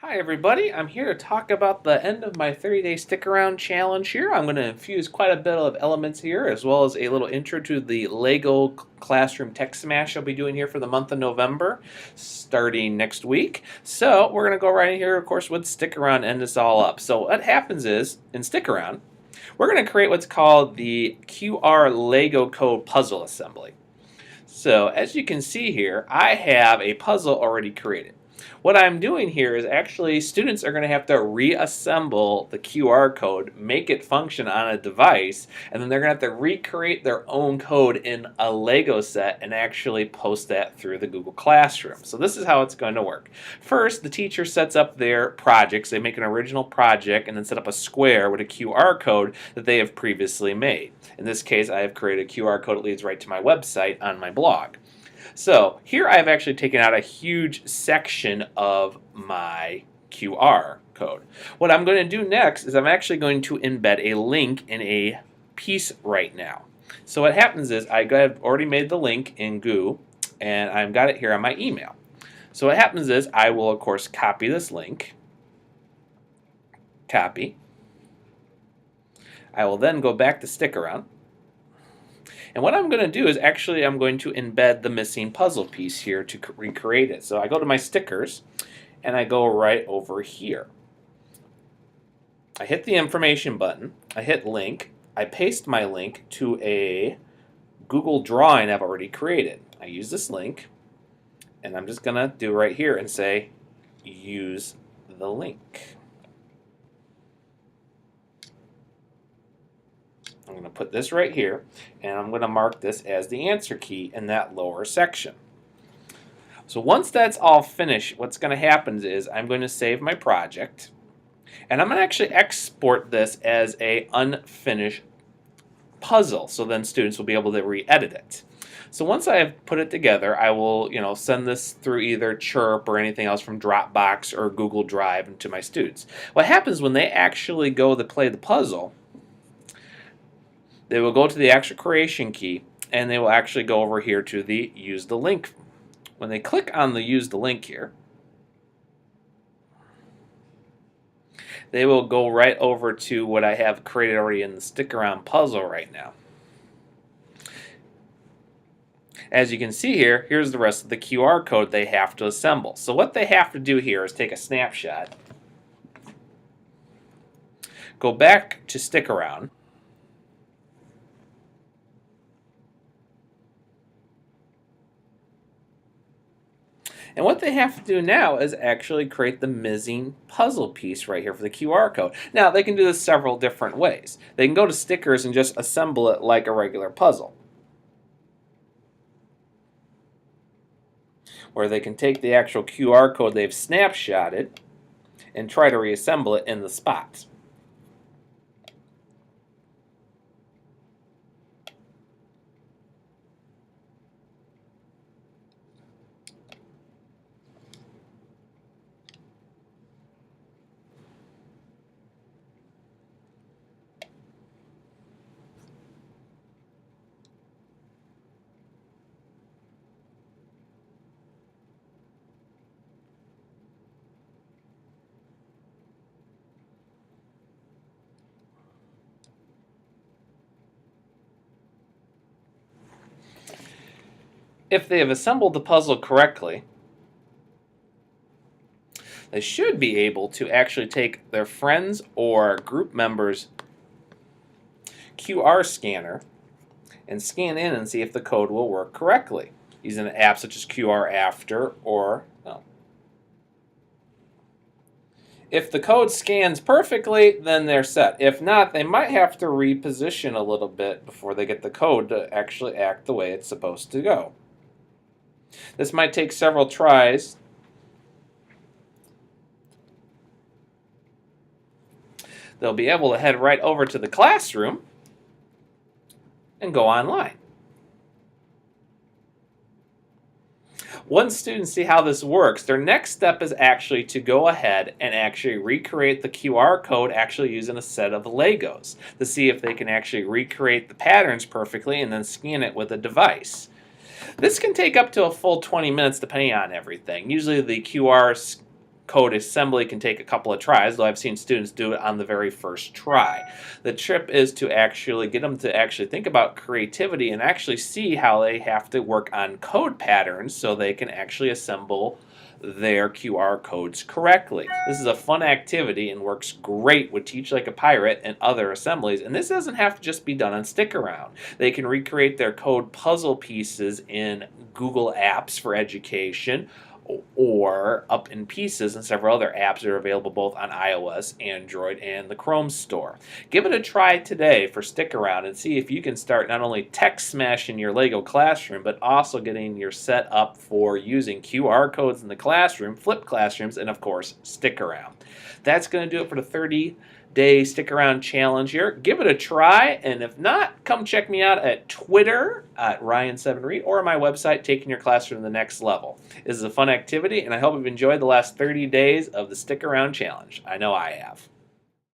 Hi everybody, I'm here to talk about the end of my 30-day stick around challenge here. I'm going to infuse quite a bit of elements here as well as a little intro to the Lego Classroom Tech Smash I'll be doing here for the month of November starting next week. So we're going to go right in here of course with stick around and end this all up. So what happens is in stick around we're going to create what's called the QR Lego code puzzle assembly. So as you can see here, I have a puzzle already created. What I'm doing here is actually students are going to have to reassemble the QR code, make it function on a device, and then they're going to have to recreate their own code in a Lego set and actually post that through the Google Classroom. So this is how it's going to work. First, the teacher sets up their projects. They make an original project and then set up a square with a QR code that they have previously made. In this case, I have created a QR code that leads right to my website on my blog. So here I've actually taken out a huge section of my QR code. What I'm going to do next is I'm actually going to embed a link in a piece right now. So what happens is I've already made the link in Goo and I've got it here on my email. So what happens is I will of course copy this link, copy. I will then go back to stick around. And what I'm going to do is actually I'm going to embed the missing puzzle piece here to recreate it. So I go to my stickers and I go right over here. I hit the information button, I hit link, I paste my link to a Google drawing I've already created. I use this link and I'm just going to do right here and say use the link. I'm going to put this right here, and I'm going to mark this as the answer key in that lower section. So once that's all finished, what's going to happen is I'm going to save my project, and I'm going to actually export this as a unfinished puzzle, so then students will be able to re-edit it. So once I have put it together, I will, send this through either Chirp or anything else from Dropbox or Google Drive to my students. What happens when they actually go to play the puzzle, they will go to the actual creation key and they will actually go over here to the use the link. When they click on the use the link here, they will go right over to what I have created already in the stick around puzzle right now. As you can see here, here's the rest of the QR code they have to assemble. So what they have to do here is take a snapshot, go back to stick around, and what they have to do now is actually create the missing puzzle piece right here for the QR code. Now, they can do this several different ways. They can go to stickers and just assemble it like a regular puzzle. Or they can take the actual QR code they've snapshotted and try to reassemble it in the spots. If they have assembled the puzzle correctly, they should be able to actually take their friends or group members' QR scanner and scan in and see if the code will work correctly using an app such as QR After or no. If the code scans perfectly, then they're set. If not, they might have to reposition a little bit before they get the code to actually act the way it's supposed to go. This might take several tries. They'll be able to head right over to the classroom and go online. Once students see how this works, their next step is actually to go ahead and actually recreate the QR code actually using a set of Legos to see if they can actually recreate the patterns perfectly and then scan it with a device. This can take up to a full 20 minutes depending on everything. Usually the QR code assembly can take a couple of tries, though I've seen students do it on the very first try. The trip is to actually get them to actually think about creativity and actually see how they have to work on code patterns so they can actually assemble their QR codes correctly. This is a fun activity and works great with Teach Like a Pirate and other assemblies, and this doesn't have to just be done on Stick Around. They can recreate their code puzzle pieces in Google Apps for education, or Up in Pieces and several other apps that are available both on iOS, Android, and the Chrome store. Give it a try today for Stick Around and see if you can start not only tech smashing your Lego classroom, but also getting your set up for using QR codes in the classroom, flipped classrooms, and of course, Stick Around. That's going to do it for the 30-day Stick Around challenge here. Give it a try, and if not, come check me out at Twitter at Ryan7Reed or my website, Taking Your Classroom to the Next Level. This is a fun activity, and I hope you've enjoyed the last 30 days of the Stick Around challenge. I know I have.